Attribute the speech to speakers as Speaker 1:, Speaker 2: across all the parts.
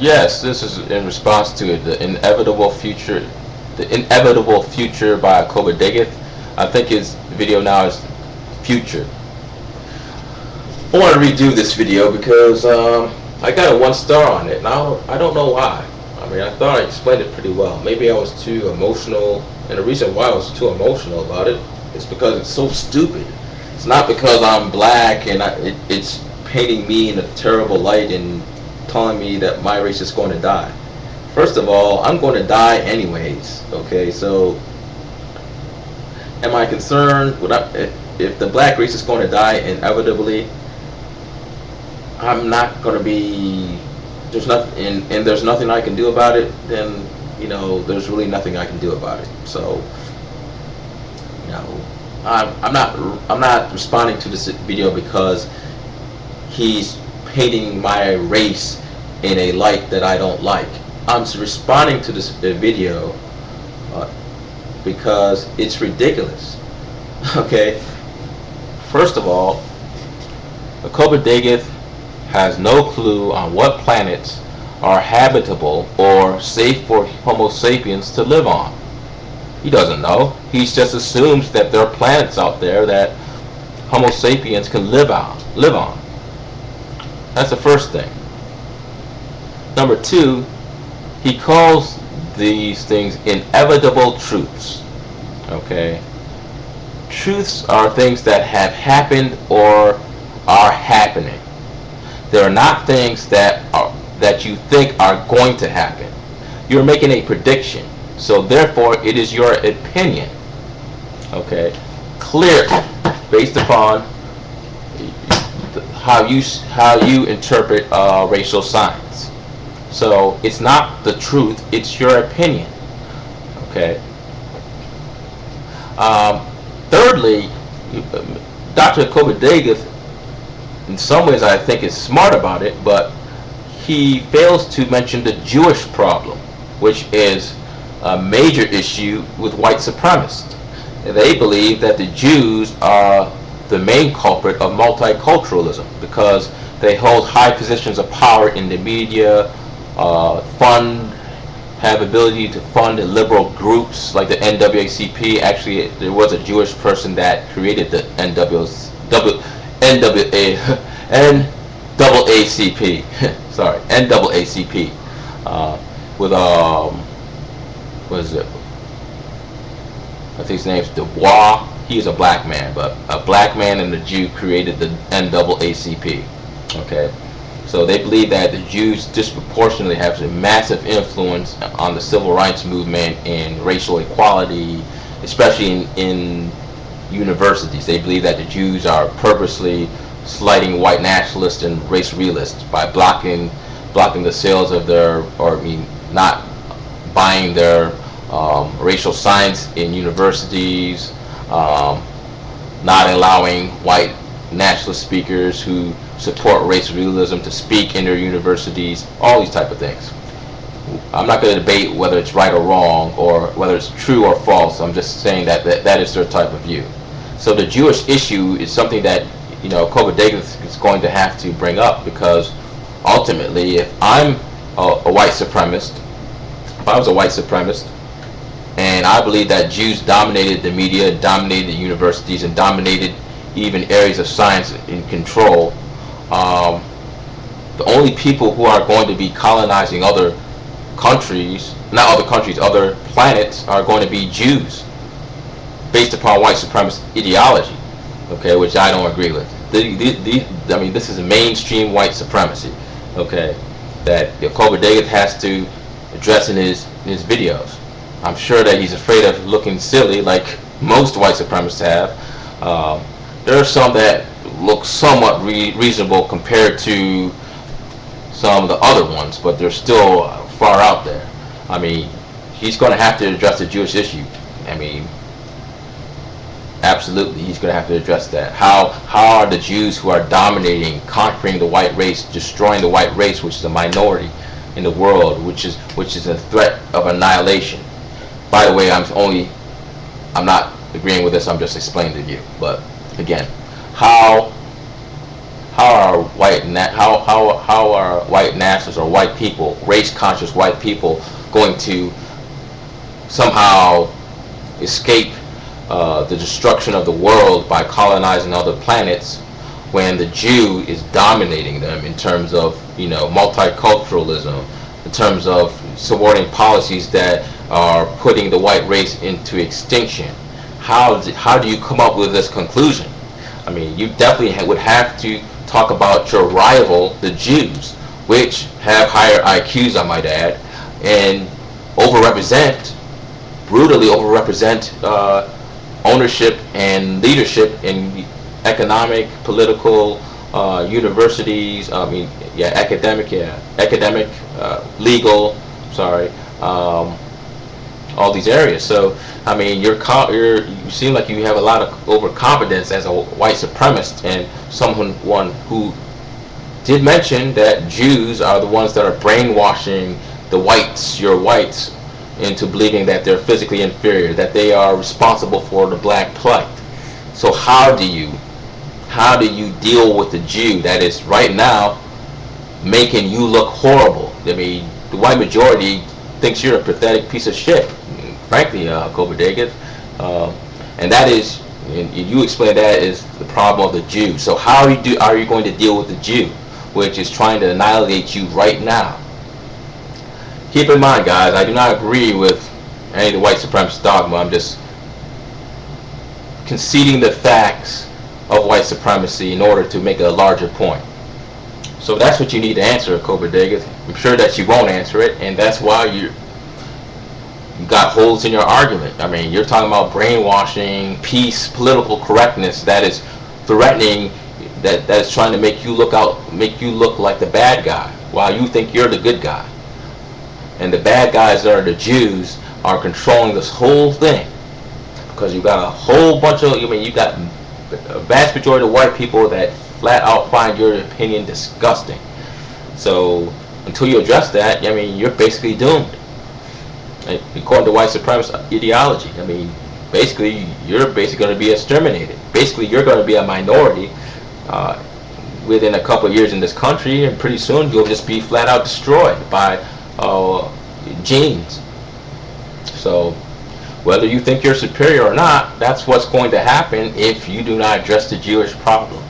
Speaker 1: Yes, this is in response to the inevitable future, by Akobadageth. I think his video now is future. I want to redo this video because I got a 1 star on it. Now I don't know why. I mean, I thought I explained it pretty well. Maybe I was too emotional, and the reason why I was too emotional about it is because it's so stupid. It's not because I'm black and it's painting me in a terrible light and telling me that my race is going to die. First of all, I'm going to die anyways. Okay, so am I concerned if the black race is going to die inevitably? I'm not going to be. There's nothing, and there's nothing I can do about it. Then there's really nothing I can do about it. So I'm not responding to this video because he's painting my race in a light that I don't like. I'm responding to this video because it's ridiculous. Okay, first of all, Akobadageth has no clue on what planets are habitable or safe for Homo sapiens to live on. He doesn't know. He just assumes that there are planets out there that Homo sapiens can live on. That's the first thing. Number 2, he calls these things inevitable truths. Okay? Truths are things that have happened or are happening. They're not things that you think are going to happen. You're making a prediction. So therefore it is your opinion. Okay? Clear based upon how you interpret racial signs. So it's not the truth, it's your opinion. Okay. Thirdly, Dr. Akobadageth, in some ways I think is smart about it, but he fails to mention the Jewish problem, which is a major issue with white supremacists. They believe that the Jews are the main culprit of multiculturalism because they hold high positions of power in the media, have ability to fund liberal groups like the NAACP. Actually, there was a Jewish person that created the NAACP. Sorry, NAACP. With what is it? I think his name's Dubois. He's a black man, but a black man and a Jew created the NAACP. Okay, so they believe that the Jews disproportionately have a massive influence on the civil rights movement and racial equality, especially in universities. They believe that the Jews are purposely slighting white nationalists and race realists by blocking the sales of not buying their racial science in universities, not allowing white nationalist speakers who support race realism to speak in their universities, all these type of things. I'm not going to debate whether it's right or wrong or whether it's true or false. I'm just saying that is their type of view. So the Jewish issue is something that Akobadageth is going to have to bring up, because ultimately, if I'm a white supremacist, and I believe that Jews dominated the media, dominated the universities, and dominated even areas of science in control, the only people who are going to be colonizing other countries, other planets, are going to be Jews, based upon white supremacist ideology, okay, which I don't agree with. I mean, this is mainstream white supremacy, okay, that Akobadageth has to address in his videos. I'm sure that he's afraid of looking silly, like most white supremacists have. There are some that look somewhat reasonable compared to some of the other ones, but they're still far out there. I mean, he's going to have to address the Jewish issue. I mean, absolutely, he's going to have to address that. How are the Jews who are dominating, conquering the white race, destroying the white race, which is a minority in the world, which is a threat of annihilation? By the way, I'm not agreeing with this. I'm just explaining to you. But again, how how are white nationalists or white people, race conscious white people, going to somehow escape the destruction of the world by colonizing other planets when the Jew is dominating them in terms of, you know, multiculturalism, in terms of supporting policies that are putting the white race into extinction? How do you come up with this conclusion? I mean, you definitely would have to talk about your rival, the Jews, which have higher IQs, I might add, and brutally overrepresent ownership and leadership in economic, political, universities. I mean, academic, legal. Sorry, all these areas. So, I mean, you seem like you have a lot of overconfidence as a white supremacist, and someone who did mention that Jews are the ones that are brainwashing the whites, your whites, into believing that they're physically inferior, that they are responsible for the black plight. So how do you deal with the Jew that is right now making you look horrible? I mean, the white majority thinks you're a pathetic piece of shit, frankly, Akobadageth. And that is, and you explain that is the problem of the Jew. So how are you going to deal with the Jew, which is trying to annihilate you right now? Keep in mind, guys, I do not agree with any of the white supremacist dogma. I'm just conceding the facts of white supremacy in order to make a larger point. So that's what you need to answer, Akobadageth. I'm sure that you won't answer it, and that's why you got holes in your argument. I mean, you're talking about brainwashing, peace, political correctness that is threatening, that is trying to make you look like the bad guy, while you think you're the good guy. And the bad guys that are the Jews are controlling this whole thing, because you got a whole bunch of, you got a vast majority of white people that flat out find your opinion disgusting. So until you address that, I mean, you're basically doomed. According to white supremacist ideology, I mean, basically you're going to be exterminated. Basically, you're going to be a minority within a couple of years in this country, and pretty soon you'll just be flat out destroyed by genes. So whether you think you're superior or not, that's what's going to happen if you do not address the Jewish problem.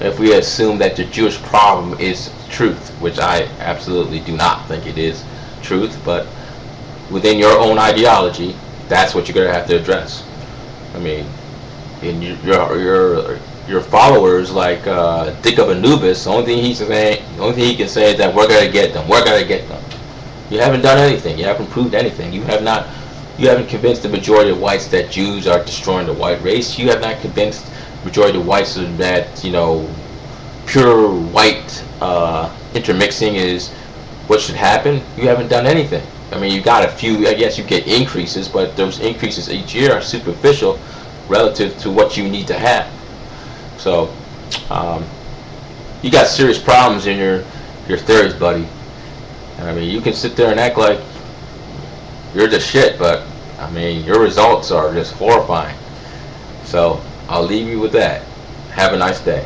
Speaker 1: If we assume that the Jewish problem is truth, which I absolutely do not think it is truth, but within your own ideology, that's what you're going to have to address. I mean, in your followers, like Dick of Anubis, the only thing he can say is that we're going to get them. We're going to get them. You haven't done anything. You haven't proved anything. You haven't convinced the majority of whites that Jews are destroying the white race. You have not convinced the majority of whites that, you know, pure white intermixing is what should happen. You haven't done anything. I mean, you got a few, I guess you get increases, but those increases each year are superficial relative to what you need to have. So, you got serious problems in your theories, buddy. I mean, you can sit there and act like you're the shit, but I mean, your results are just horrifying. So, I'll leave you with that. Have a nice day.